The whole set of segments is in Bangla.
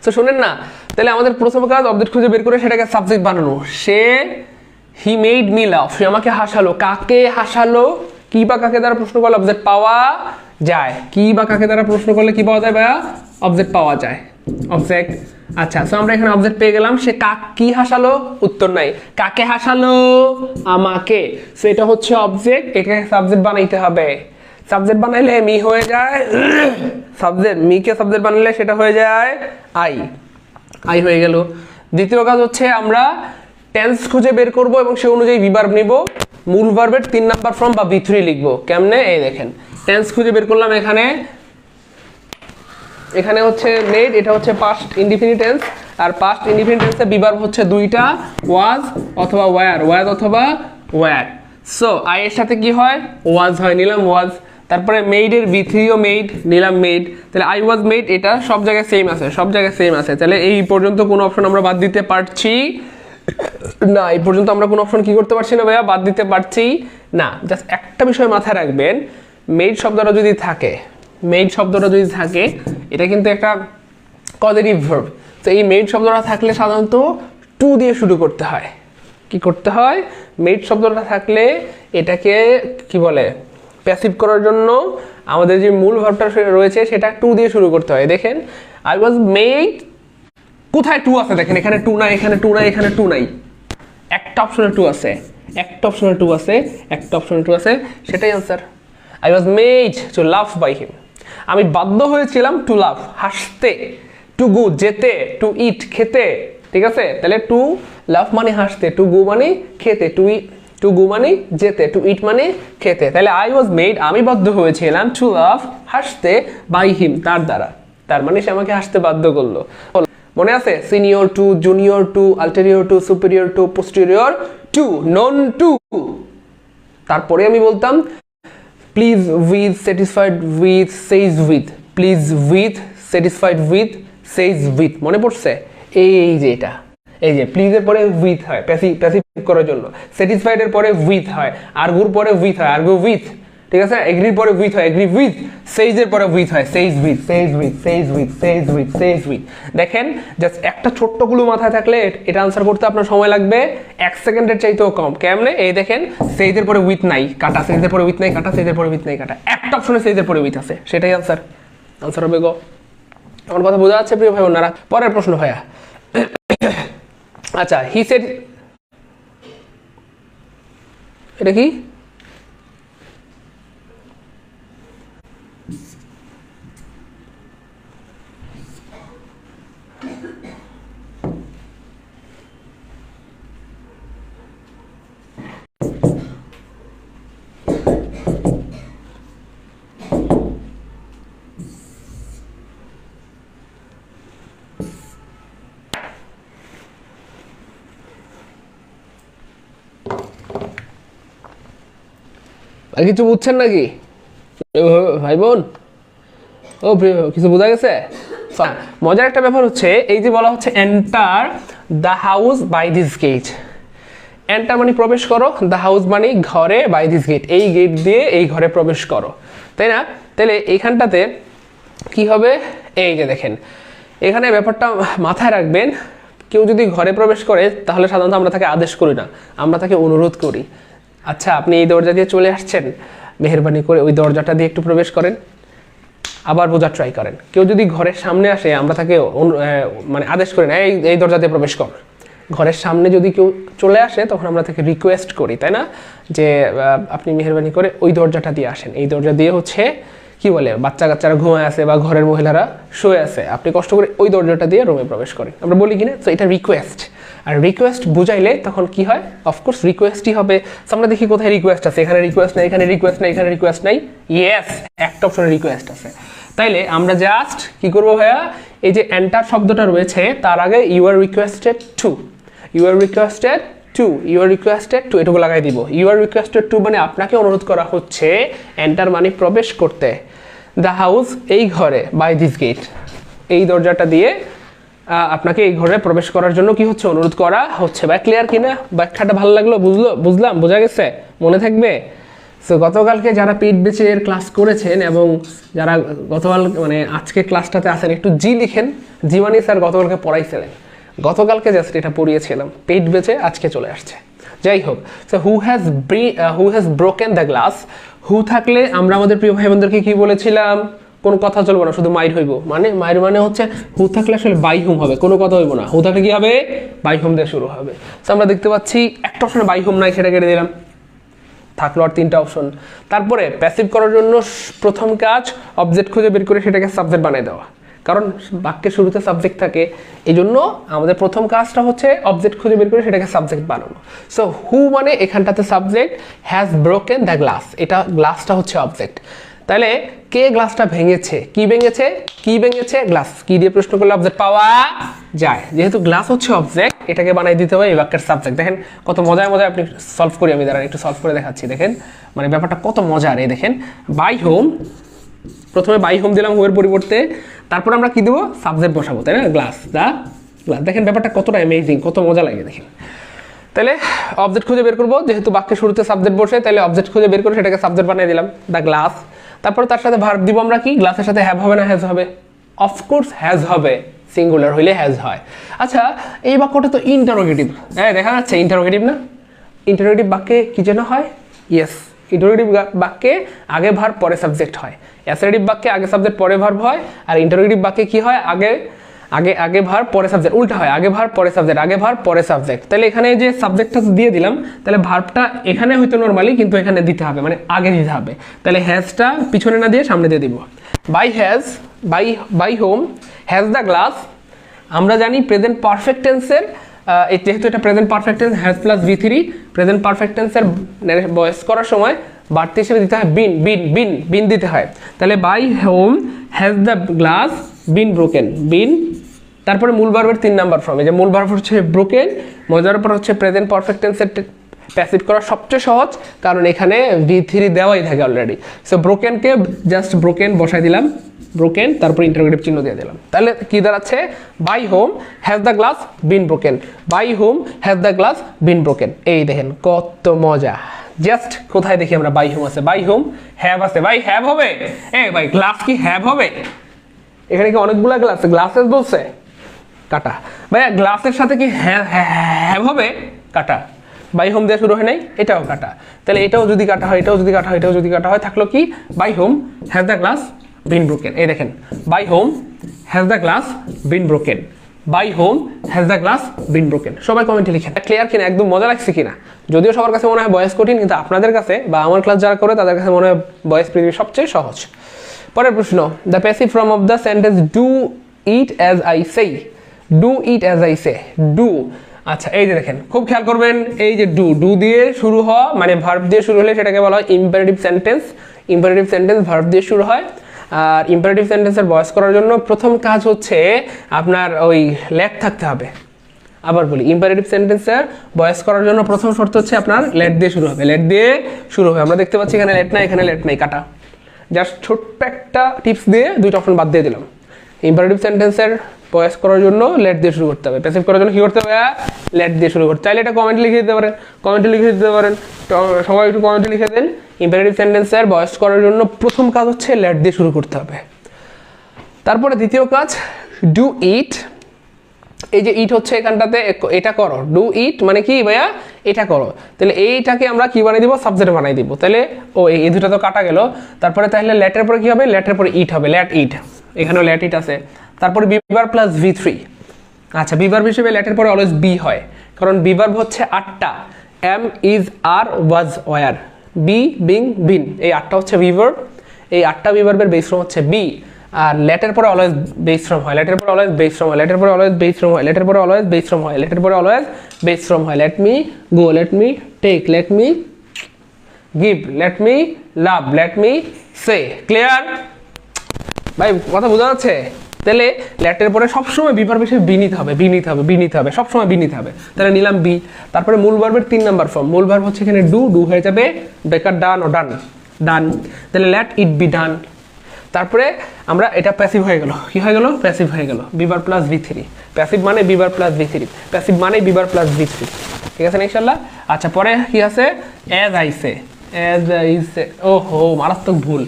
তো শুনেন না, তাহলে আমাদের প্রথম কাজ অবজেক্ট খুঁজে বের করে সেটাকে সাবজেক্ট বানানো। হি মেড মি লাভ, সে আমাকে হাসালো। কাকে হাসালো? কি বা কাকে দ্বারা প্রশ্ন করলে অবজেক্ট পাওয়া যায়? কি বা কাকে দ্বারা প্রশ্ন করলে কি পাওয়া যায় ভাইয়া? অবজেক্ট পাওয়া যায়, অবজেক্ট। আচ্ছা, সো আমরা এখানে অবজেক্ট পেয়ে গেলাম। সে কি হাসালো? উত্তর নাই। কাকে হাসালো? আমাকে। সো এটা হচ্ছে অবজেক্ট, এটাকে সাবজেক্ট বানাইতে হবে। সাবজেক্ট বানাইলে মি হয়ে যায় সাবজেক্ট, মিকে সাবজেক্ট বানাইলে সেটা হয়ে যায় আই হয়ে গেল। দ্বিতীয় কাজ হচ্ছে আমরা টেন্স খুঁজে বের করব এবং সে অনুযায়ী ভিভার্ব নিব। মূল ভার্বের 3 নাম্বার ফর্ম বা V3 লিখবো। কেমনে? এই দেখেন, টেন্স খুঁজে বের করলাম। এখানে হচ্ছে মেড, এটা হচ্ছে পাস্ট ইনডিফিনিট টেন্স। আর পাস্ট ইনডিফিনিট টেন্সে ভিভার্ব হচ্ছে দুইটা, ওয়াজ অথবা ওয়্যার, ওয়াজ অথবা ওয়্যার। সো আই এর সাথে কি হয়? ওয়াজ হয়, নিলাম ওয়াজ। তারপরে মেইডের V3 ও মেইড, নিলাম মেইড। তাহলে আই ওয়াজ মেইড, এটা সব জায়গায় সেম আছে, সব জায়গায় সেম আছে। তাহলে এই পর্যন্ত কোনো অপশন আমরা বাদ দিতে পারছি না। এই পর্যন্ত আমরা কোনো অপশন কি করতে পারছি না ভাইয়া? বাদ দিতে পারছি না। জাস্ট একটা বিষয় মাথায় রাখবেন, মেইড শব্দটা যদি থাকে, এটা কিন্তু একটা কজেটিভ ভার্ব। তো এই মেইড শব্দটা থাকলে সাধারণত টু দিয়ে শুরু করতে হয়। কি করতে হয়? মেইড শব্দটা থাকলে এটাকে কি বলে, প্যাসিভ করার জন্য আমাদের যে মূল ভার্বটা রয়েছে সেটা টু দিয়ে শুরু করতে হয়। দেখেন, আই ওয়াজ মেড, কোথায় টু আছে? দেখেন এখানে টু নাই, এখানে টু নাই, এখানে টু নাই। একটা অপশনে টু আছে, একটা অপশনে টু আছে, একটা অপশনে টু আছে, সেটাই answer. I was made to love by him, আমি বাধ্য হয়েছিলাম টু লাভ, হাসতে। টু গো, যেতে। টু ইট, খেতে। ঠিক আছে? তাহলে টু লাভ মানে হাসতে, টু গো মানে খেতে, টু গো মানে যেতে, টু ইট মানে খেতে। তাহলে আই ওয়াজ মেড, আমি বাধ্য হয়েছিলাম, টু লাভ, হাসতে, বাই হিম, তার দ্বারা। তার মানে সে আমাকে হাসতে বাধ্য করলো। মনে আছে? Senior to, junior to, ulterior to, superior to, posterior to, none to. তারপরে আমি বলতাম please with, satisfied with, sage with. Please with, satisfied with, sage with. মনে পড়ছে? এই যে এটা, এই যে প্লিজের পরে উইথ হয় প্যাসিভ করার জন্য, স্যাটিসফাইডের পরে উইথ হয়, আর্গুর পরে উইথ হয় আর্গু উইথ। ঠিক আছে? এগ্রির পরে উইথ হয় এগ্রি উইথ, সেইজের পরে উইথ হয় সেইজ with, sage with, sage with, sage with, sage with. দেখেন, জাস্ট একটা ছোট্ট গুলো মাথায় থাকলে এটা আনসার করতে আপনার সময় লাগবে 1 সেকেন্ডের চাইতেও কম। কেমনে? এই দেখেন, সেইজের পরে উইথ নাই, কাটা। সেইজের পরে উইথ নাই, কাটা। সেইজের পরে উইথ নাই, কাটা। একটা অপশনে সেইজের পরে উইথ আছে, সেটাই আনসার। আনসার হবে গো। আমার কথা বোঝা যাচ্ছে প্রিয় ভাই বোনেরা? পরের প্রশ্ন ভাইয়া। আচ্ছা, হি সেড, এটা কি? আর কিছু বুঝছেন নাকি ভাই বোন? ও কিছু বোঝা গেছে? মজার একটা ব্যাপার হচ্ছে, এই যে বলা হচ্ছে enter the house by this gate. Enter মানে প্রবেশ করো, দ্য হাউস মানে ঘরে, বাই দিস গেট এই গেট দিয়ে এই ঘরে প্রবেশ করো, তাই না? তাহলে এইখানটাতে কি হবে? এই যে দেখেন, এখানে ব্যাপারটা মাথায় রাখবেন। কেউ যদি ঘরে প্রবেশ করে তাহলে সাধারণত আমরা তাকে আদেশ করি না, আমরা তাকে অনুরোধ করি। আচ্ছা, আপনি এই দরজা দিয়ে চলে আসছেন, মেহেরবানি করে ওই দরজাটা দিয়ে একটু প্রবেশ করেন। আবার বোঝার ট্রাই করেন। কেউ যদি ঘরের সামনে আসে আমরা তাকে মানে আদেশ করি না, এই দরজা দিয়ে প্রবেশ কর। ঘরের সামনে যদি কেউ চলে আসে তখন আমরা তাকে রিকোয়েস্ট করি, তাই না? যে আপনি মেহেরবানি করে ওই দরজাটা দিয়ে আসেন। এই দরজা দিয়ে হচ্ছে কি বলে, বাচ্চা কাচ্চারা ঘুমায় আছে বা ঘরের মহিলারা শুয়ে আছে, আপনি কষ্ট করে ওই দরজাটা দিয়ে রুমে প্রবেশ করেন, আমরা বলি কিনা? তো এটা রিকোয়েস্ট। আর রিকোয়েস্ট বুঝাইলে তখন কি হয়? অফকোর্স রিকোয়েস্টই হবে। আমরা দেখি কোথায় রিকোয়েস্ট আছে, এখানে রিকোয়েস্ট নাই, এখানে রিকোয়েস্ট নাই, এখানে রিকোয়েস্ট নাই। ইয়েস, একটা অপশনে রিকোয়েস্ট আছে। তাইলে আমরা জাস্ট কি করবো ভাইয়া, এই যে এন্টার শব্দটা রয়েছে তার আগে you are requested to, you are requested to, you are requested to এটুকু লাগাই দিব। ইউ আর রিকোয়েস্টেড টু মানে আপনাকে অনুরোধ করা হচ্ছে, এন্টার মানে প্রবেশ করতে, দ্য হাউস এই ঘরে, বাই দিস গেট এই দরজাটা দিয়ে আপনাকে এই ঘরে প্রবেশ করার জন্য কি হচ্ছে? অনুরোধ করা হচ্ছে। বা ক্লিয়ার কিনা? ব্যাখ্যাটা ভালো লাগলো? বুঝলাম? বোঝা গেছে? মনে থাকবে? সো গতকালকে যারা পিট বেচের ক্লাস করেছেন এবং যারা গতকাল মানে আজকে ক্লাসটাতে আছেন, একটু জি লিখেন জীবনী স্যার গতকালকে পড়াইছিলেন, গতকালকে জাস্ট এটা পড়িয়েছিলাম, পেট বেঁচে আজকে চলে আসছে। যাই হোক, so who has broken the glass, who থাকলে আমরা আমাদের প্রিয় ভাই বোনদেরকে কি বলেছিলাম, কোনো কথা চলবো না, শুধু মাইর হইব, মানে মাইর মানে হচ্ছে হু থাকলে আসলে বাই হুম হবে, কোনো কথা হইব না, হু থাকলে কি হবে, বাই হুম দিয়ে শুরু হবে। তো আমরা দেখতে পাচ্ছি একটা অপশনে বাই হুম নাই, সেটা কেটে দিলাম, থাকলো আর 3টা অপশন। তারপরে প্যাসিভ করার জন্য প্রথম কাজ অবজেক্ট খুঁজে বের করে সেটাকে সাবজেক্ট বানিয়ে দেওয়া, কারণ বাক্যের শুরুতে সাবজেক্ট থাকে, এই জন্য আমাদের প্রথম কাজটা হচ্ছে অবজেক্ট খুঁজে বের করে সেটাকে সাবজেক্ট বানানো। সো হু মানে এখানটাতে subject, has broken the glass, এটা গ্লাসটা হচ্ছে অবজেক্ট। তাহলে কে গ্লাসটা ভেঙেছে, কি ভেঙেছে, কি ভেঙেছে, গ্লাস, কি দিয়ে প্রশ্ন করলে অবজেক্ট পাওয়া যায়, যেহেতু গ্লাস হচ্ছে অবজেক্ট, এটাকে বানাই দিতে হবে এই বাক্যের সাবজেক্ট। দেখেন কত মজায় মজায় আপনি সলভ করি, আমি দাঁড়ান একটু সলভ করে দেখাচ্ছি, দেখেন মানে ব্যাপারটা কত মজার। এই দেখেন বাই হোম, প্রথমে বাই হোম দিলাম হুয়ের পরিবর্তে, তারপর আমরা কি দেবো, সাবজেক্ট বসাবো, তাই না, গ্লাস, দা গ্লাস। দেখেন ব্যাপারটা কতটা অ্যামেজিং, কত মজা লাগে দেখেন। তাহলে অবজেক্ট খুঁজে বের করবো, যেহেতু বাক্যের শুরুতে সাবজেক্ট বসে, তাহলে অবজেক্ট খুঁজে বের করে সেটাকে সাবজেক্ট বানিয়ে দিলাম, দা গ্লাস। তারপর তার সাথে ভার্ব দিব আমরা, কি গ্লাসের সাথে হ্যাভ হবে না হ্যাজ হবে, অফকোর্স হ্যাজ হবে, সিঙ্গুলার হইলে হ্যাজ হয়। আচ্ছা এই বাক্যটা তো ইন্টারোগেটিভ, হ্যাঁ দেখা যাচ্ছে ইন্টারোগেটিভ না, ইন্টারোগেটিভ বাক্যে কি যেন হয়, ইয়েস, ইন্টারোগেটিভ বাক্যে আগে ভার্ব পরে সাবজেক্ট হয়, অ্যাসার্টিভ বাক্যে আগে সাবজেক্ট পরে ভার্ব হয়, আর ইন্টারোগেটিভ বাক্যে কি হয়, আগে আগে আগে ভার্ব পরে সাবজেক্ট, উল্টা হয়, আগে ভার্ব পরে সাবজেক্ট, আগে ভার্ব পরে সাবজেক্ট। তাহলে এখানে যে সাবজেক্টটা দিয়ে দিলাম, তাহলে ভার্বটা এখানে হয়তো নরমালি, কিন্তু এখানে দিতে হবে, মানে আগে দিতে হবে। তাহলে হ্যাজটা পিছনে না দিয়ে সামনে দিয়ে দিব। By has, by whom, has the glass. আমরা জানি প্রেজেন্ট পারফেক্ট টেন্সের, যেহেতু এটা present perfect tense, has plus V3, present perfect টেন্সের ভয়েস করার সময় বাড়তি হিসেবে দিতে হয় বিন, বিন বিন বিন দিতে হয়। তাহলে by whom has the glass been broken, been, তারপরে মূল ভার্বের 3 নাম্বার ফর্ম, এই যে মূল ভার্ব হচ্ছে ব্রোকেন, মজার পর হচ্ছে প্রেজেন্ট পারফেক্ট টেন্সের প্যাসিভ করা সবচেয়ে সহজ, কারণ এখানে V3 দেওয়াই থাকে অলরেডি। সো ব্রোকেনকে জাস্ট ব্রোকেন বসাই দিলাম, ব্রোকেন, তারপর ইন্টারোগেটিভ চিহ্ন দিয়ে দিলাম। তাহলে কি দাঁড়াচ্ছে, by whom has the glass been broken, by whom has the glass been broken. এই দেখেন কত মজা, জাস্ট কোথায় দেখি আমরা বাই হোম আছে, বাই হোম হ্যাভ আছে, ভাই হ্যাভ হবে, ভাই গ্লাস কি হ্যাভ হবে, এখানে কি অনেকগুলা গ্লাস, গ্লাসেস বলছে, কাটা, ভাইয়া গ্লাসের সাথে কি হ্যাভ হবে, কাটা, বাই হোম দিয়ে শুরু হয় নাই, এটাও কাটা। তাহলে এটাও যদি কাটা হয়, এটাও যদি কাটা হয়, এটাও যদি কাটা হয়, থাকলো কি, by whom has the glass been broken. এই দেখেন by whom has the glass been broken, by whom has the glass been broken. সবাই কমেন্টে লিখেন ক্লিয়ার কিনা, একদম মজা লাগছে কিনা। যদিও সবার কাছে মনে হয় বয়েস কঠিন, কিন্তু আপনাদের কাছে বা আমার ক্লাস যারা করে তাদের কাছে মনে হয় বয়েস পৃথিবীর সবচেয়ে সহজ। পরের প্রশ্ন, the passive form of the sentence do it as I say, do it as I say, do. আচ্ছা এই যে দেখেন খুব খেয়াল করবেন, এই যে ডু, ডু দিয়ে শুরু হওয়া মানে ভার্ব দিয়ে শুরু হলে সেটাকে বলা হয় imperative sentence, imperative sentence verb দিয়ে শুরু হয়। আর ইম্পারেটিভ সেন্টেন্সের ভয়েস করার জন্য প্রথম কাজ হচ্ছে আপনার ওই লেট থাকতে হবে। আবার বলি, ইম্পারেটিভ সেন্টেন্সের ভয়েস করার জন্য প্রথম শর্ত হচ্ছে আপনার লেট দিয়ে শুরু হবে, লেট দিয়ে শুরু হবে। আমরা দেখতে পাচ্ছি এখানে লেট নাই, এখানে লেট নাই, কাটা। জাস্ট ছোট্ট একটা টিপস দিয়ে 2টা অপশন বাদ দিয়ে দিলাম। ইম্পারেটিভ সেন্টেন্সের ভয়েস করার জন্য লেট দিয়ে শুরু করতে হবে, প্যাসিভ করার জন্য কি করতে হবে, লেট দিয়ে শুরু করতে। চাইলে এটা কমেন্টে লিখে দিতে পারেন, কমেন্টে লিখে দিতে পারেন, সবাই একটু কমেন্টে লিখে দেন। ইম্পারেটিভ সেন্টেন্সের ভয়েস করার জন্য প্রথম কাজ হচ্ছে লেট দিয়ে শুরু করতে হবে। তারপরে দ্বিতীয় কাজ ডু ইট, এই যে ইট হচ্ছে এখানটাতে, এটা করো, ডু ইট মানে কি ভাইয়া, এটা করো। তাহলে এইটাকে আমরা কি বানিয়ে দিব, সাবজেক্ট বানিয়ে দিব। তাহলে ও এই দুটো তো কাটা গেল। তারপরে তাহলে লেটের পরে কি হবে, লেটের পরে ইট হবে, লেট ইট, এখানেও লেট ইট আছে। তারপরে বিভার প্লাস V3। আচ্ছা বিভার হিসেবে লেটের পরে অলওয়েজ বি হয়, কারণ বিভার হচ্ছে 8টা, am, is, are, was, were, be, being, been, এই 8টা হচ্ছে বিভার। এই 8টা বিভার্বের বেস ফর্ম হচ্ছে বি। আর লেটের পরে অলওয়েজ বেস ফর্ম হয়, লেটের পরে অলওয়েজ বেস ফর্ম হয়, লেটের পরে অলওয়েজ বেস ফর্ম হয়, লেটের পরে অলওয়েজ বেস ফর্ম হয়, লেটের পরে অলওয়েজ বেস ফর্ম হয়। Let me go, let me take, let me give, let me love, let me say. Clear ভাই, কথা বোঝা যাচ্ছে? তাহলে লেটের পরে সবসময় বিভার্ব হিসেবে বি নিতে হবে, বি নিতে হবে, বি নিতে হবে, সবসময় বি নিতে হবে। তাহলে নিলাম বি। তারপরে মূল ভার্বের 3 নাম্বার ফর্ম, মূল ভার্ব হচ্ছে এখানে ডু, ডু হয়ে যাবে বেকার ডান ও ডান, ডান। তাহলে লেট ইট বি ডান। তারপরে আমরা এটা প্যাসিভ হয়ে গেল, কি হয়ে গেল, প্যাসিভ হয়ে গেল, বিভার প্লাস V3। প্যাসিভ মানে বিভার প্লাস V3, প্যাসিভ মানে বিভার প্লাস V3। ঠিক আছে না ইনশাআল্লাহ? আচ্ছা পরে কি আছে, as I say, as I say. ওহো মারাত্মক ভুল,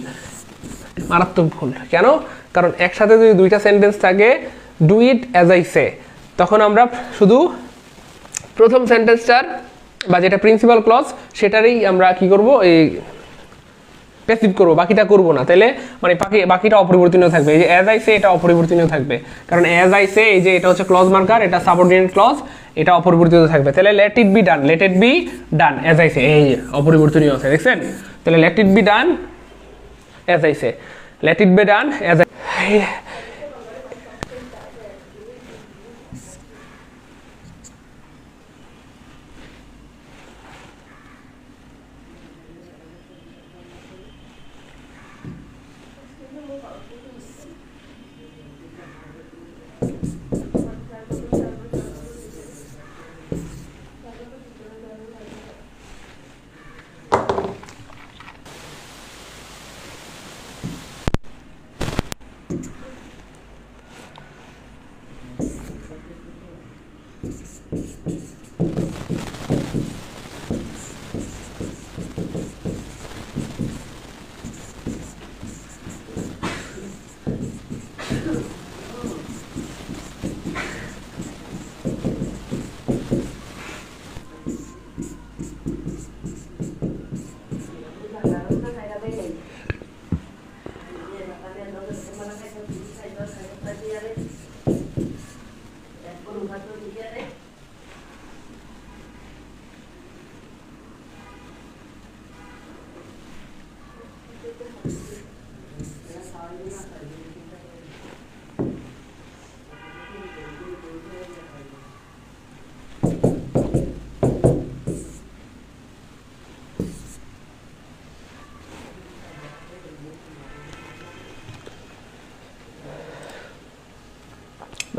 মারাত্মক ভুল। কেন? কারণ একসাথে যদি 2টা সেন্টেন্স থাকে do it as I say, তখন আমরা শুধু প্রথম সেন্টেন্সটার বা যেটা প্রিন্সিপাল ক্লজ সেটারই আমরা কি করব, এই প্যাসিভ করবো, বাকিটা করবো না। তাহলে মানে বাকিটা অপরিবর্তনীয় থাকবে। এই যে অ্যাজ আই সে এটা অপরিবর্তনীয় থাকবে, কারণ অ্যাজ আই সে এই যে এটা হচ্ছে ক্লজ মার্কার, এটা সাবঅর্ডিনেট ক্লজ, এটা অপরিবর্তিত থাকবে। তাহলে let it be done, let it be done as I say, এই অপরিবর্তনীয় আছে দেখছেন। তাহলে let it be done as I say, let it be done as I.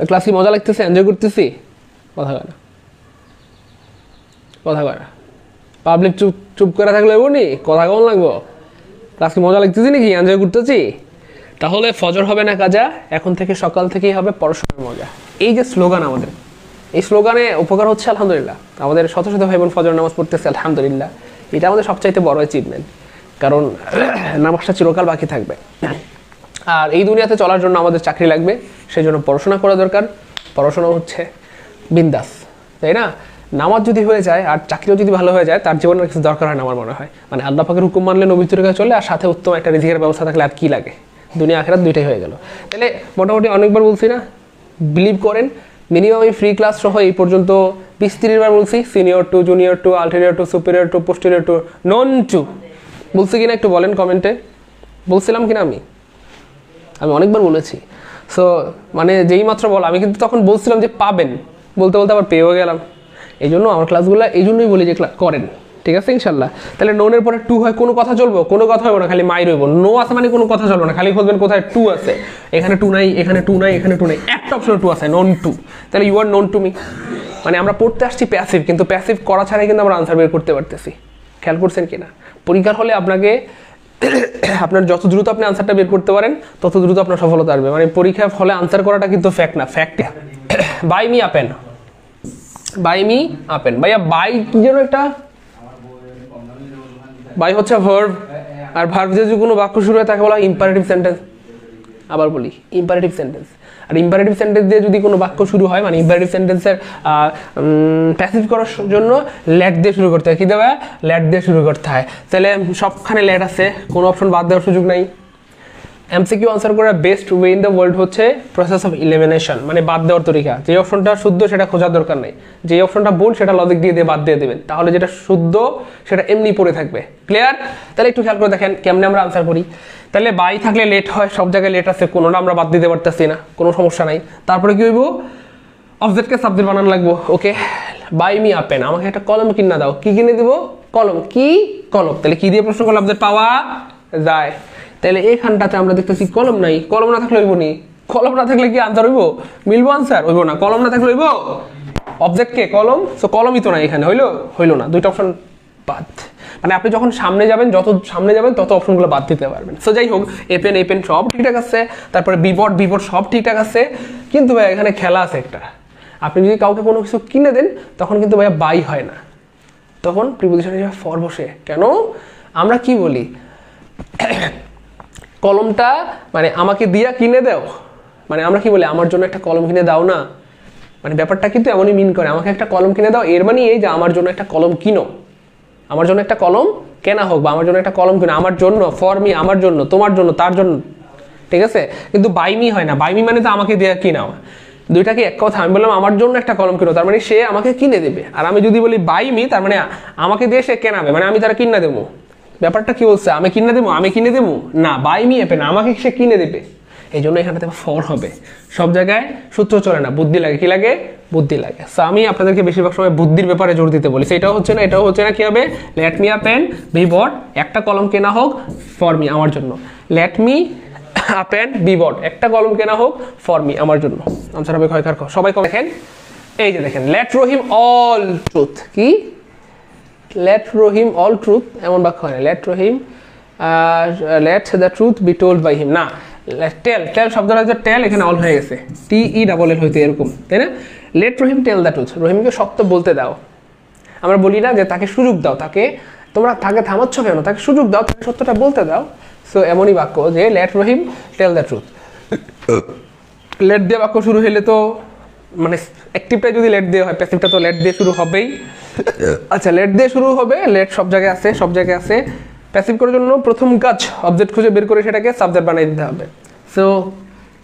Class কি মজা লাগতেছে, এনজয় করতেছি? কথা কয় না, কথা কয় না। পাবলিক চুপ চুপ করে থাকলে নি কথা কেমন লাগবো? ক্লাস কি মজা লাগতেছি নাকি, এনজয় করতেছি? তাহলে ফজর হবে না কাজা, এখন থেকে সকাল থেকেই হবে পড়াশোনার মজা। এই যে স্লোগান আমাদের, এই স্লোগানে উপকার হচ্ছে আলহামদুলিল্লাহ। আমাদের শত শত ভাই বোন ফজর নামাজ পড়তেছে আলহামদুলিল্লাহ, এটা আমাদের সবচাইতে বড় অ্যাচিভমেন্ট, কারণ নামাজটা চিরকাল বাকি থাকবে। আর এই দুনিয়াতে চলার জন্য আমাদের চাকরি লাগবে, সেই জন্য পড়াশোনা করা দরকার। পড়াশোনা হচ্ছে বিন্দাস, তাই না? নামাজ যদি হয়ে যায় আর চাকরিও যদি ভালো হয়ে যায়, তার জীবনের কিছু দরকার হয় না আমার মনে হয়। মানে আল্লাহ পাকের হুকুম মানলে, নবীর তরিকা চলে, আর সাথে উত্তম একটা রিজিকের ব্যবস্থা থাকলে আর কি লাগে? দুনিয়া আখিরাত দুইটাই হয়ে গেল। তাহলে মোটামুটি অনেকবার বলছি না, বিলিভ করেন মিনিমাম এই ফ্রি ক্লাস সহ এই পর্যন্ত 20-30 বার বলছি, senior to, junior to, ulterior to, superior to, posterior to, none to. বলছি কিনা একটু বলেন কমেন্টে, বলছিলাম কিনা? আমি অনেকবার বলেছি। সো মানে যেই মাত্র বল, আমি কিন্তু তখন বলছিলাম যে পাবেন, বলতে বলতে আবার পেয়েও গেলাম। এই জন্য আমার ক্লাসগুলো এই জন্যই বলি যে করেন, ঠিক আছে ইনশাল্লাহ। তাহলে নোনের পরে টু হয়, কোনো কথা চলবো? কোনো কথা হবে না, খালি মাই রইব। নো আছে মানে কোনো কথা চলবে না, খালি খুঁজবেন কোথায় টু আছে। এখানে টু নাই, এখানে টু নাই, এখানে টু নাই, একটা অপশনে টু আছে, নন টু। তাহলে you are known to me. মানে আমরা পড়তে আসছি প্যাসিভ, কিন্তু প্যাসিভ করা ছাড়াই কিন্তু আমরা আনসার বের করতে পারতেছি। খেয়াল করছেন কিনা? পরীক্ষার হলে আপনাকে আপনার যত দ্রুত আপনি আনসারটা বের করতে পারেন, তত দ্রুত আপনার সফলতা আসবে। মানে পরীক্ষার হলে আনসার করাটা কিন্তু ফ্যাক্ট না, fact. By me a pen, by me a pen. ভাইয়া বাই কি যেন একটা, বাই হচ্ছে ভার্ব, আর ভার্ব যদি কোনো বাক্য শুরু হয় তাকে বলা হয় ইম্পারেটিভ সেন্টেন্স। আবার বলি, ইম্পারেটিভ সেন্টেন্স। আর ইম্পারেটিভ সেন্টেন্স দিয়ে যদি কোনো বাক্য শুরু হয়, মানে ইম্পারেটিভ সেন্টেন্সের প্যাসিভ করার জন্য লেট দিয়ে শুরু করতে হয়। কী দেওয়া? লেট দিয়ে শুরু করতে হয়। তাহলে সবখানে লেট আছে, কোনো অপশন বাদ দেওয়ার সুযোগ নাই। এমসিকিউ আনসার করার best way in the world হচ্ছে প্রসেস অফ ইলিমিনেশন, মানে বাদ দেওয়ার তরিকা। যে অপশনটা শুদ্ধ সেটা খোঁজার দরকার নেই, যে অপশনটা ভুল সেটা লজিক দিয়ে বাদ দিয়ে দেবেন, তাহলে যেটা শুদ্ধ সেটা এমনি পড়ে থাকবে। ক্লিয়ার? তাহলে একটু খেয়াল করে দেখেন কেমনে আমরা আনসার করি। তাহলে বাই থাকলে লেট হয়, সব জায়গায় লেট আছে, কোনোটা আমরা বাদ দিতে পারতেছি না, কোনো সমস্যা নাই। তারপরে কি হইব? অবজেক্টকে সাবজেক্ট বানানো লাগবো। ওকে, বাই মি আ পেন, আমাকে একটা কলম কিনে দাও। কি কিনে দিব? কলম। কি? কলম। তাহলে কি দিয়ে প্রশ্ন করলে অবজেক্ট পাওয়া যায়? তাহলে এইখানটাতে আমরা দেখতেছি কলম নাই, কলম না থাকলে হইব নি? কলম না থাকলে কি আনসার হইব? মিলবো আনসার? হইব না। কলম না থাকলে হইব? অবজেক্টকে কলম, সো কলমই তো না এখানে, হইলো না, দুইটা অপশন বাদ। মানে আপনি যখন সামনে যাবেন, যত সামনে যাবেন তত অপশনগুলো বাদ দিতে পারবেন। সো যাই হোক, এপেন এপেন সব ঠিকঠাক আছে, তারপরে বিবট বিবট সব ঠিকঠাক আছে, কিন্তু ভাই এখানে খেলা আছে একটা। আপনি যদি কাউকে কোনো কিছু কিনে দেন, তখন কিন্তু ভাইয়া বাই হয় না, তখন প্রিপোজিশন হিসেবে ফর বসে। কেন? আমরা কি বলি? কলমটা মানে আমাকে দিয়া কিনে দাও, মানে আমরা কি বলি, আমার জন্য একটা কলম কিনে দাও না, মানে ব্যাপারটা কিন্তু এমনই মিন করে, আমাকে একটা কলম কিনে দাও, এর মানে এই যে আমার জন্য একটা কলম কিনো, আমার জন্য একটা কলম কেনা হোক, বা আমার জন্য একটা কলম কিনো, আমার জন্য, ফর মি আমার জন্য, তোমার জন্য, তার জন্য, ঠিক আছে। কিন্তু বাই মি হয় না, বাই মি মানে তো আমাকে দেয়া কিনাও, দুইটা কি এক কথা? আমি বললাম আমার জন্য একটা কলম কিনো, তার মানে সে আমাকে কিনে দেবে। আর আমি যদি বলি বাই মি, তার মানে আমাকে দিয়ে সে কেনাবে, মানে আমি তারা কিনে দেবো। ব্যাপারটা কি বলছে, আমি কিনে দেবো, আমি কিনে দেবো না, বাই মি এপে না, আমাকে সে কিনে দেবে। এই জন্য এখানটাতে ফর হবে। সব জায়গায় সূত্র চলে না, বুদ্ধি লাগে। কি লাগে? বুদ্ধি লাগে। সো আমি আপনাদেরকে বেশিরভাগ সময় বুদ্ধির ব্যাপারে জোর দিতে বলি, সেটাও হচ্ছে না, এটাও হচ্ছে না। কি হবে? Let me a pen be bought, একটা কলম কেনা হোক ফর মি আমার জন্য। Let me a pen be bought, একটা কলম কেনা হোক ফর মি আমার জন্য। আনসার হবে ক্ষয়কার খ। সবাই কম দেখেন, এই যে দেখেন, লেট রহিম অল ট্রুথ। কি? লেট রহিম অল ট্রুথ, এমন বাক্য হয় না। Let Rahim let the truth be told by him, না, টেল, টেল শব্দটা যে টেল, এখানে অল হয়ে গেছে, টি ই ডাবল এল হইতে এরকম, তাই না? Let Rahim tell the truth, রহিমকে সত্য বলতে দাও। আমরা বলি না যে তাকে সুযোগ দাও, তাকে তোমরা তাকে থামাচ্ছ কেন, তাকে সুযোগ দাও, তাকে সত্যটা বলতে দাও। সো এমনই বাক্য যে let Rahim tell the truth. Let দিয়ে বাক্য শুরু হলে তো মানে অ্যাক্টিভটা যদি লেট দিয়ে হয়, প্যাসিভটা তো লেট দিয়ে শুরু হবেই। আচ্ছা, লেট দিয়ে শুরু হবে, লেট সব জায়গায় আছে, সব জায়গায় আছে। প্যাসিভ করার জন্য প্রথম কাজ অবজেক্ট খুঁজে বের করে সেটাকে সাবজেক্ট বানিয়ে দিতে হবে। সো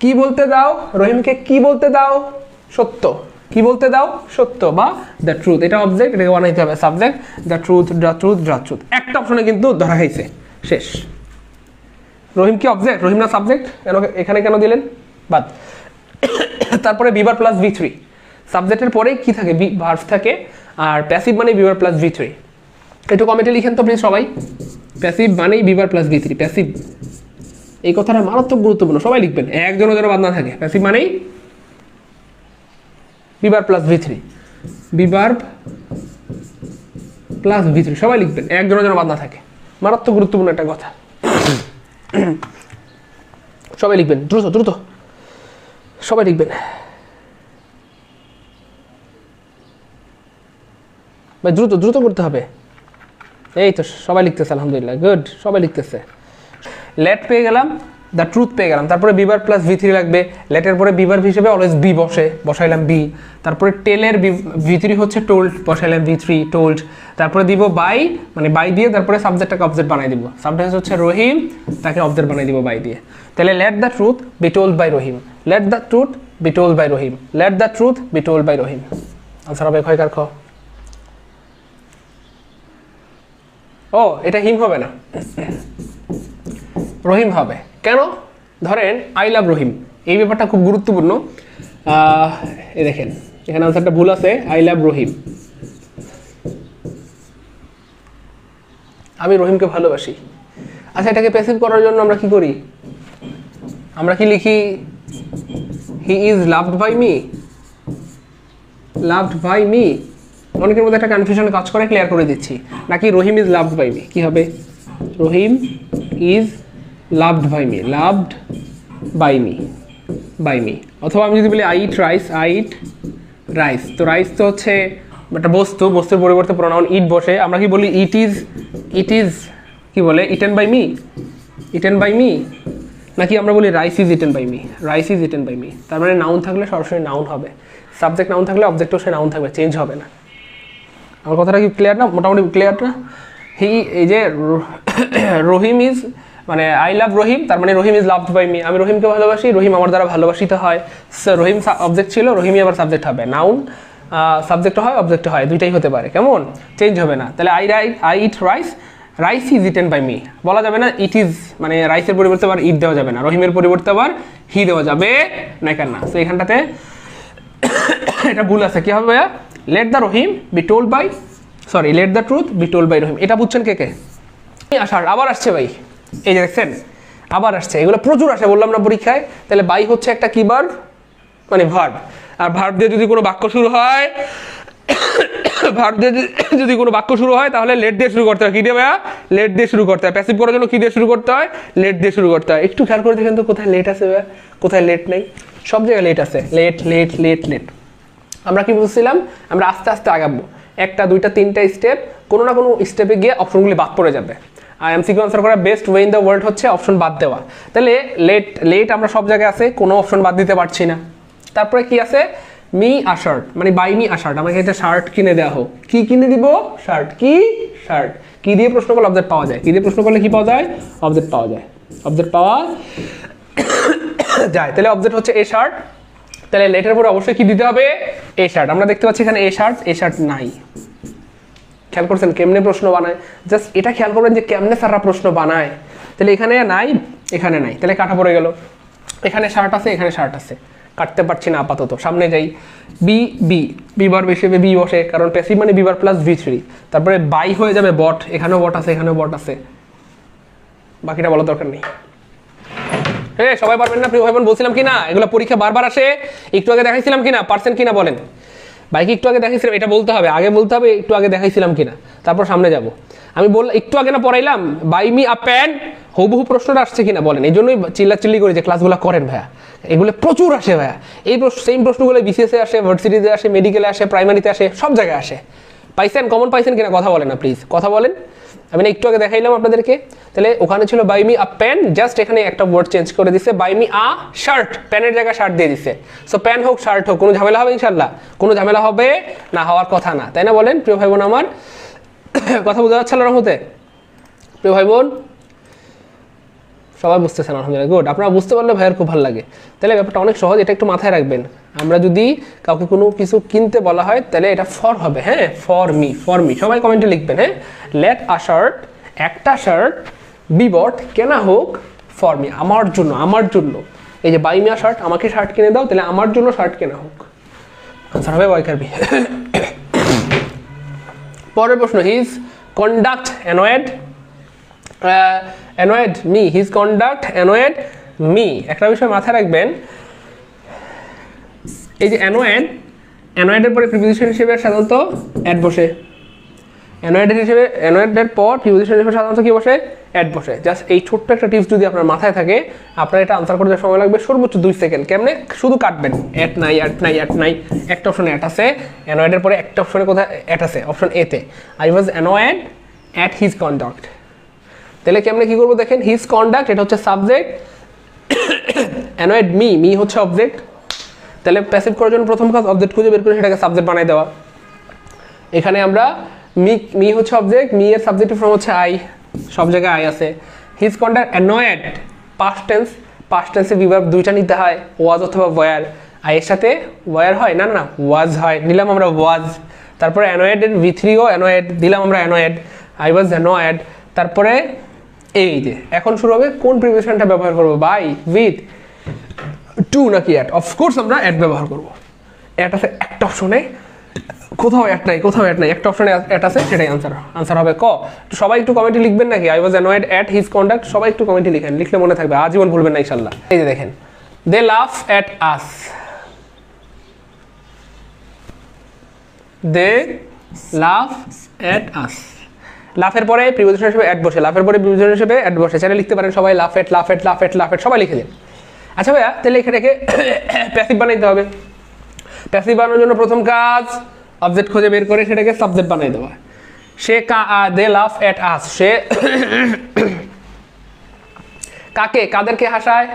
কি বলতে দাও, রহিমকে কি বলতে দাও? সত্য। কি বলতে দাও? সত্য বা দ্য ট্রুথ, এটা অবজেক্ট, এটাকে বানাইতে হবে subject. The truth, the truth, the truth, একটা অপশনে কিন্তু ধরা খাইছে, শেষ। রহিম কি অবজেক্ট? রহিম না সাবজেক্ট? এখানে কেন দিলেন? বাদ। তারপরে বিভার প্লাস ভি থ্রি, সাবজেক্টের পরে কি থাকে? ভার্ব থাকে। আর প্যাসিভ মানে বিভার প্লাস ভি থ্রি। একটু কমেন্টে লিখেন তো প্লিজ সবাই, প্যাসিভ মানেই বিভার প্লাস ভি থ্রি। প্যাসিভ, এই কথাটা মারাত্মক গুরুত্বপূর্ণ, সবাই লিখবেন, একজনও যেন বাদ না থাকে। প্যাসিভ মানেই বিভার প্লাস ভি থ্রি, বিভার প্লাস ভি থ্রি, সবাই লিখবেন, একজনও যেন বাদ না থাকে, মারাত্মক গুরুত্বপূর্ণ একটা কথা। সবাই লিখবেন, দ্রুত দ্রুত সবাই লিখবেন ভাই, দ্রুত দ্রুত করতে হবে। এই তো সবাই লিখতেছে, আলহামদুলিল্লাহ, গুড, সবাই লিখতেছে। লেট পেয়ে গেলাম, দ্য ট্রুথ পেয়ে গেলাম, তারপরে বিভার প্লাস ভি থ্রি লাগবে। লেটের পরে বিভার হিসেবে অলওয়েজ বি বসাইলাম বি। তারপরে টেলের ভি থ্রি হচ্ছে টোল্ড, বসাইলাম ভি থ্রি, টোল্ড। তারপরে দিব বাই, মানে বাই দিয়ে তারপরে সাবজেক্টটাকে অবজেক্ট বানাই দিব। সাবজেক্ট হচ্ছে রহিম, তাকে অবজেক্ট বানাই দিব বাই দিয়ে। তাহলে let the truth be told by Rahim, let the truth be told by Rahim, let the truth be told by Rahim. Answer হবে ক্ষয়কার খ। ও, এটা হিম হবে না, রহিম হবে। কেন? ধরেন আই লাভ রহিম, এই ব্যাপারটা খুব গুরুত্বপূর্ণ। এই দেখেন এখানে আনসারটা ভুল আছে, আই লাভ রহিম, আমি রহিমকে ভালোবাসি। আচ্ছা, এটাকে প্যাসিভ করার জন্য আমরা কি করি? আমরা কি লিখি? He is loved by me, loved by me. অনেকের মধ্যে একটা কনফিউশন কাজ করে, ক্লিয়ার করে দিচ্ছি। নাকি Rahim is loved by me, কি হবে? Rahim is loved by me, loved by me, by me. অথবা আমি যদি বলি I eat rice, I eat rice, তো রাইস তো হচ্ছে একটা বস্তু, বস্তুর পরিবর্তে প্রোনাউন ইট বসে। আমরা কি বলি? ইট ইজ কি বলে? Eaten by me, eaten by me. নাকি আমরা বলি rice is eaten by me, rice is eaten by me. তার মানে নাউন থাকলে সরাসরি নাউন হবে, সাবজেক্ট নাউন থাকলে অবজেক্টও সে নাউন থাকবে, চেঞ্জ হবে না। আমার কথাটা কি ক্লিয়ার না? মোটামুটি ক্লিয়ার না? এই যে রহিম ইজ মানে আই লাভ রহিম, তার মানে রহিম ইজ লাভড বাই মি, আমি রহিমকে ভালোবাসি, রহিম আমার দ্বারা ভালোবাসিত হয়। রহিম অবজেক্ট ছিল, রহিমই আবার সাবজেক্ট হবে। নাউন সাবজেক্ট হয়, অবজেক্ট হয়, দুইটাই হতে পারে। কেমন? চেঞ্জ হবে না। তাহলে I eat rice, rice is eaten by me বলা যাবে না। ইট ইজ মানে রাইসের পরিবর্তে আবার ইট দেওয়া যাবে না, রহিমের পরিবর্তে আবার হি দেওয়া যাবে না, কেন না? তো এখানটাতে এটা ভুল আছে। কি হবে ভাইয়া? Let the Rahim be told by, sorry, let the truth be told by Rahim. এটা বুঝছেন কে কে? আসার আবার আসছে ভাই, এই যে দেখছেন আবার আসছে, এগুলো প্রচুর আসে, বললাম না পরীক্ষায়। তাহলে বাই হচ্ছে একটা কি ভার্ব, মানে ভার্ব। আর ভার্ব দিয়ে যদি কোনো বাক্য শুরু হয়, ভার্ব দিয়ে যদি কোনো বাক্য শুরু হয়, তাহলে লেট দিয়ে শুরু করতে হয়। কি দিয়ে ভাইয়া? লেট দিয়ে শুরু করতে হয়। প্যাসিভ করার জন্য কি দিয়ে শুরু করতে হয়? লেট দিয়ে শুরু করতে হয়। একটু খেয়াল করে দেখেন তো কোথায় লেট আছে ভাইয়া, কোথায় লেট নেই? সব জায়গায় লেট আছে, লেট লেট লেট লেট। আমরা কি বুঝছিলাম? আমরা আস্তে আস্তে আগাবো, একটা দুইটা তিনটা স্টেপ, কোনো না কোনো স্টেপে গিয়ে অপশনগুলি বাদ পড়ে যাবে। আর এমসিকিউ আনসার করার best way in the world হচ্ছে অপশন বাদ দেওয়া। তাহলে লেট আমরা সব জায়গায় আছে, কোনো অপশন বাদ দিতে পারছি না। তারপরে কি আছে, মি আ শার্ট, মানে বাই মি আ শার্ট, আমাকে একটা শার্ট কিনে দেওয়া হোক। কি কিনে দিব, শার্ট। কি শার্ট, কি দিয়ে প্রশ্ন করলে অবজেক্ট পাওয়া যায়, কি দিয়ে প্রশ্ন করলে কি পাওয়া যায়, অবজেক্ট পাওয়া যায়, অবজেক্ট পাওয়া যায়। তাহলে অবজেক্ট হচ্ছে এ শার্ট, তাহলে লেটের পরে অবশ্যই কি দিতে হবে, এ শার্ট। আমরা দেখতে পাচ্ছি এখানে এ শার্ট নাই। খেয়াল করছেন কেমনে প্রশ্ন বানায়, জাস্ট এটা খেয়াল করবেন যে কেমনে স্যাররা প্রশ্ন বানায়। তাহলে এখানে নাই, এখানে নাই, তাহলে কাটা পড়ে গেল। এখানে শার্ট আছে, এখানে শার্ট আছে, কাটতে পারছি না আপাতত। সামনে যাই, বি বার হিসেবে বি বসে, কারণ প্যাসিভ মানে বি বার প্লাস V3। তারপরে বাই হয়ে যাবে বট, এখানেও বট আছে, এখানেও বট আছে, বাকিটা বলার দরকার নেই। হ্যাঁ সবাই পারবেন না প্রিয় ভাই বোন, বলছিলাম কিনা এগুলো পরীক্ষা বারবার আসে, একটু আগে দেখাইছিলাম কিনা, পারছেন কিনা বলেন। বাইকে একটু আগে দেখাইছিলাম, এটা বলতে হবে, আগে বলতে হবে একটু আগে দেখাইছিলাম কিনা, তারপর সামনে যাব। আমি বললাম একটু আগে না পড়াইলাম বাই মি আ প্যান, হুবহু প্রশ্নটা আসছে কিনা বলেন। এই জন্যই চিল্লাচিল্লি করি যে ক্লাসগুলো করেন ভাইয়া, এগুলো প্রচুর আসে ভাইয়া। এই সেম প্রশ্নগুলো বিসিএসে আসে, ভার্সিটিতে আসে, মেডিকেলে আসে, প্রাইমারিতে আসে, সব জায়গায় আসে। পাইছেন, কমন পাইছেন কিনা কথা বলেন না প্লিজ, কথা বলেন। আমি না একটু আগে দেখাইলাম আপনাদেরকে। তাহলে ওখানে ছিল by me a pan, just এখানে একটা ওয়ার্ড চেঞ্জ করে দিচ্ছে, বাই মি আ শার্ট, প্যানের জায়গায় শার্ট দিয়ে দিচ্ছে। সো প্যান হোক শার্ট হোক, কোনো ঝামেলা হবে ইনশাল্লাহ, কোনো ঝামেলা হবে না, হওয়ার কথা না, তাই না বলেন প্রিয় ভাই বোন আমার? কথা বোঝা যাচ্ছে আল্লাহর রহমতে প্রিয় ভাই বোন? সবাই বুঝতেছেন আলহামদুলিল্লাহ, গুড। আপনারা বুঝতে পারলে ভাইয়ের খুব ভালো লাগে। তাহলে ব্যাপারটা অনেক সহজ, এটা একটু মাথায় রাখবেন। আমরা যদি কাউকে কোনো কিছু কিনতে বলা হয় তাহলে এটা ফর হবে, হ্যাঁ, ফর মি। সবাই কমেন্টে লিখবেন, হ্যাঁ, লেট আ শার্ট, একটা শার্ট বি বট, কেনা হোক ফর মি, আমার জন্য, আমার জন্য। এই যে বাই মি আ শার্ট, আমাকে শার্ট কিনে দাও, তাহলে আমার জন্য শার্ট কেনা হোক, আনসার হবে ওয়াই কারবি। পরের প্রশ্ন, his conduct annoyed me, his conduct annoyed me। একটা বিষয় মাথায় রাখবেন, এই যে annoyed এর পরে প্রিপোজিশন হিসেবে সাধারণত অ্যাড বসে। annoyed এর পর প্রিপোজিশন হিসেবে সাধারণত কি বসে, অ্যাড বসে। জাস্ট এই ছোট্ট একটা টিপস যদি আপনার মাথায় থাকে, আপনার এটা আনসার করতে সময় লাগবে সর্বোচ্চ 2 সেকেন্ড। কেমনে, শুধু কাটবেন, অ্যাড নাই, একটা অপশনে অ্যাড আছে, annoyed এর পরে একটা অপশনে কোথায় অ্যাড আছে, অপশন এ তে, I was annoyed at his conduct। তাহলে কেমনে কি করবো দেখেন, হিজ কন্ডাক্ট এটা হচ্ছে সাবজেক্ট, annoyed মি হচ্ছে অবজেক্ট। তাহলে প্যাসিভ করার জন্য প্রথম কাজ অবজেক্ট খুঁজে বের করে সেটাকে সাবজেক্ট বানাই দেওয়া। এখানে আমরা মি হচ্ছে অবজেক্ট, মি এর সাবজেক্টিভ ফর্ম হচ্ছে আই, সব জায়গায় আই আছে। হিজ কন্ডাক্ট annoyed, পাস্ট টেন্সে বিভার্ব দুইটা নিতে হয়, ওয়াজ অথবা ওয়ার। আই এর সাথে ওয়ার হয় না, ওয়াজ হয়, নিলাম আমরা ওয়াজ। তারপরে annoyed এর V3 ও annoyed দিলাম আমরা, annoyed, I was annoyed। তারপরে এই যে এখন শুরু হবে, কোন প্রিপোজিশনটা ব্যবহার করব, বাই, উইথ, টু নাকি অ্যাট। অফকোর্স আমরা অ্যাট ব্যবহার করব। অ্যাট আছে একটা অপশনে, কোথাও অ্যাট নাই, একটা অপশনে অ্যাট আছে, সেটাই আনসার হবে ক। তো সবাই একটু কমেন্টে লিখবেন নাকি, I was annoyed at his conduct, সবাই একটু কমেন্টে লিখেন, লিখলে মনে থাকবে, আজীবন ভুলবেন না ইনশাল্লাহ। এই যে দেখেন, দে লাফ অ্যাট আস, দে লাফ অ্যাট আস। লাফের পরে প্রিপোজিশন হিসেবে অ্যাড বসে, চাইলে লিখতে পারেন সবাই, লাফ এট, সবাই লিখে দিন। আচ্ছা ভাইয়া, তাহলে এখানে প্যাসিভ বানাইতে হবে। প্যাসিভ বানানোর জন্য প্রথম কাজ অবজেক্ট খুঁজে বের করে সেটাকে সাবজেক্ট বানাই দেওয়া। সে দে লাফ এট আস, সে কাদেরকে হাসায়,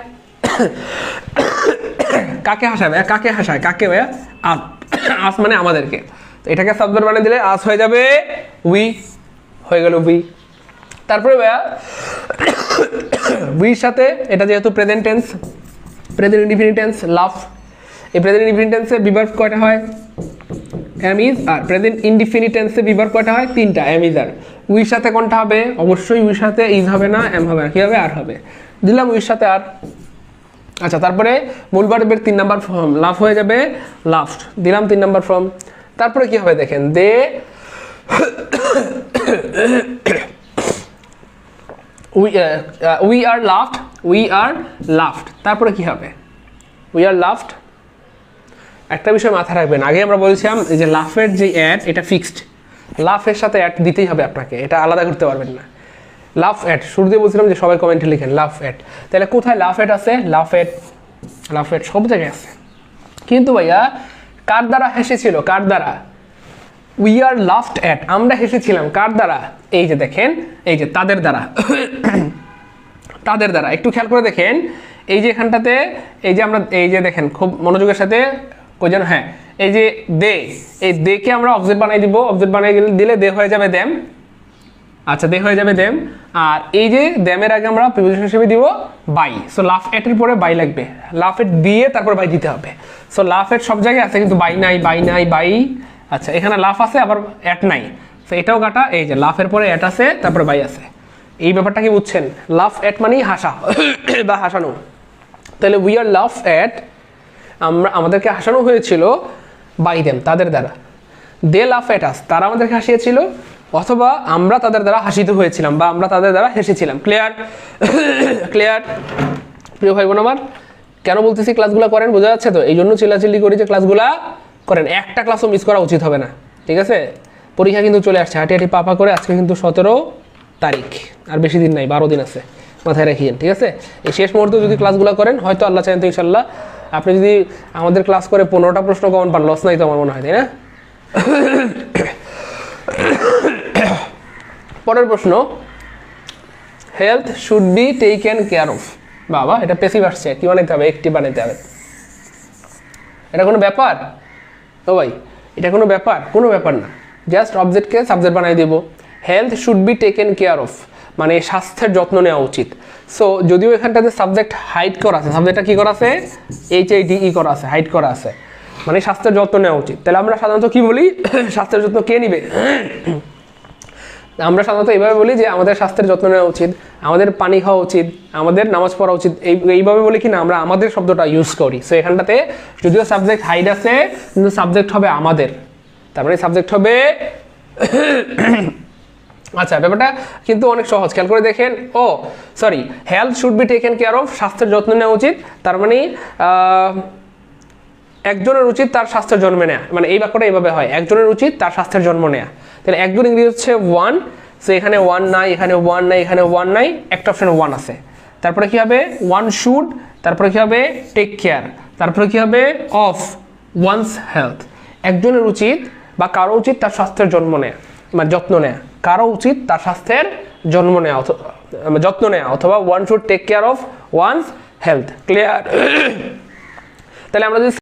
কাকে হাসায় ভাইয়া, কাকে ভাইয়া, আস মানে আমাদেরকে। এটাকে সাবজেক্ট বানিয়ে দিলে আস হয়ে যাবে উই, হয়ে গেল উই। তারপরে ভাইয়া উইর সাথে এটা যেহেতু প্রেজেন্ট ইনডিফিনিট টেন্স, লাফ, এই প্রেজেন্ট ইনডিফিনিট টেন্সে বিভার্ব কয়টা হয়, am is are. Present indefinite টেন্সে বিভার্ব কয়টা হয়, 3টা, এম ইজ আর। উইর সাথে কোনটা হবে, অবশ্যই উইর সাথে ইজ হবে না, এম হবে না, কি হবে, আর হবে। দিলাম উইর সাথে আর। আচ্ছা, তারপরে মূল ভার্বের 3 নাম্বার ফর্ম, লাফ হয়ে যাবে লাফড, দিলাম 3 নাম্বার ফর্ম। তারপরে কি হবে দেখেন, দে উই আর লাফড, তারপরে কি হবে, উই আর লাফড। একটা বিষয় মাথায় রাখবেন, আগে আমরা বলছিলাম যে লাফের যে অ্যাড এটা ফিক্সড, লাফের সাথে অ্যাড দিতেই হবে আপনাকে, এটা আলাদা করতে পারবেন না। লাফ অ্যাড শুরু দিয়ে বলছিলাম যে সবাই কমেন্টে লিখেন লাফ অ্যাড। তাহলে কোথায় লাফ অ্যাড আছে, লাফ অ্যাড সব জায়গায় আছে। কিন্তু ভাইয়া কার দ্বারা হেসেছিল, কার দ্বারা, উই আর লাফড অ্যাট, আমরা হেসেছিলাম কার দ্বারা, এই যে দেখেন এই যে তাদের দ্বারা তাদের দ্বারা। একটু খেয়াল করে দেখেন এই যে এখানটাতে এই যে আমরা এই যে দেখেন খুব মনোযোগের সাথে কই যেন, হ্যাঁ এই যে দে, এই দেকে আমরা অবজেক্ট বানাই দিব, অবজেক্ট বানাই দিলে দে হয়ে যাবে দেম। আচ্ছা দে হয়ে যাবে দেম, আর এই যে দেমের আগে আমরা প্রিপোজিশন হিসেবে দিব বাই। সো লাফ এটের পরে বাই লাগবে, লাফ এট দিয়ে তারপর বাই দিতে হবে। সো লাফ এট সব জায়গায় আছে কিন্তু বাই নাই, বাই নাই, বাই। আচ্ছা এখানে লাফ আছে আবার অ্যাট নাই, তো এটাও কাটা। এই যে লাফের পরে অ্যাট আছে তারপরে বাই আছে, এই ব্যাপারটা কি বুঝছেন? লাফ অ্যাট মানেই হাসা বা হাসানো। তাহলে উই আর লাফ অ্যাট, আমাদেরকে হাসানো হয়েছিল বাই দেম, তাদের দ্বারা। দে লাফ অ্যাট আস, তারা আমাদেরকে হাসিয়েছিল, অথবা আমরা তাদের দ্বারা হাসিত হয়েছিলাম বা আমরা তাদের দ্বারা হেসেছিলাম। ক্লিয়ার? ক্লিয়ার প্রিয় ভাই বোন আমার? কেন বলতেছি ক্লাসগুলো করেন, বোঝা যাচ্ছে তো? এই জন্য চিল্লাচিল্লি করি যে ক্লাসগুলা করেন, একটা ক্লাসও মিস করা উচিত হবে না, ঠিক আছে? পরীক্ষা কিন্তু চলে আসছে, হাঁটি হাঁটি পাপা করে। আজকে কিন্তু 17 তারিখ, আর বেশি দিন নাই, 12 দিন আছে, মাথায় রাখিয়েন, ঠিক আছে? এই শেষ মুহূর্তে যদি ক্লাসগুলো করেন, হয়তো আল্লাহ চাইন তো ইনশাল্লাহ আপনি যদি আমাদের ক্লাস করে 15টা প্রশ্ন কমন পান, লস নাই তো আমার মনে হয়, তাই না? পরের প্রশ্ন, health should be taken care of. বাবা এটা পেসিভ আসছে, কি বানাইতে হবে? একটি বানাইতে হবে। এটা কোনো ব্যাপার? ও ভাই এটা কোনো ব্যাপার? কোনো ব্যাপার না, জাস্ট অবজেক্টকে সাবজেক্ট বানাই দেব। Health should be taken care of মানে স্বাস্থ্যের যত্ন নেওয়া উচিত। সো যদিও এখানটাতে সাবজেক্ট হাইড করা আছে, সাবজেক্টটা কি করা আছে? HIDE করা আছে, হাইড করা আছে, মানে স্বাস্থ্যের যত্ন নেওয়া উচিত। তাহলে আমরা সাধারণত কি বলি? স্বাস্থ্যের যত্ন কে নিবে? আমরা সাধারণত এইভাবে বলি যে আমাদের স্বাস্থ্যের যত্ন নেওয়া উচিত, আমাদের পানি খাওয়া উচিত, আমাদের নামাজ পড়া উচিত, এইভাবে বলি কি না আমরা আমাদের শব্দটা ইউজ করি। সো এখানটাতে যদিও সাবজেক্ট হাইড আছে কিন্তু সাবজেক্ট হবে আমাদের, তার মানে সাবজেক্ট হবে। আচ্ছা ব্যাপারটা কিন্তু অনেক সহজ, খেয়াল করে দেখেন। ও sorry, health should be taken care of, স্বাস্থ্যের যত্ন নেওয়া উচিত, তার মানে একজনের উচিত তার স্বাস্থ্যের জন্ম নেয়া, মানে এই বাক্যটা এইভাবে হয়, একজনের উচিত তার স্বাস্থ্যের জন্ম নেয়া। তাহলে একজন ইংরেজি হচ্ছে ওয়ান, সো এখানে ওয়ান নাই, এখানে ওয়ান নাই, এখানে ওয়ান নাই, একটা অপশন ওয়ান আছে। তারপরে কি হবে? ওয়ান শুড, তারপরে কি হবে? টেক কেয়ার, তারপরে কি হবে? Of one's health. একজনের উচিত বা কারো উচিত তার স্বাস্থ্যের জন্ম নেয়া, মানে যত্ন নেয়া, কারো উচিত তার স্বাস্থ্যের জন্ম নেয়া যত্ন নেয়া, অথবা one should take care of one's health. Clear? তাহলে আমরা যদি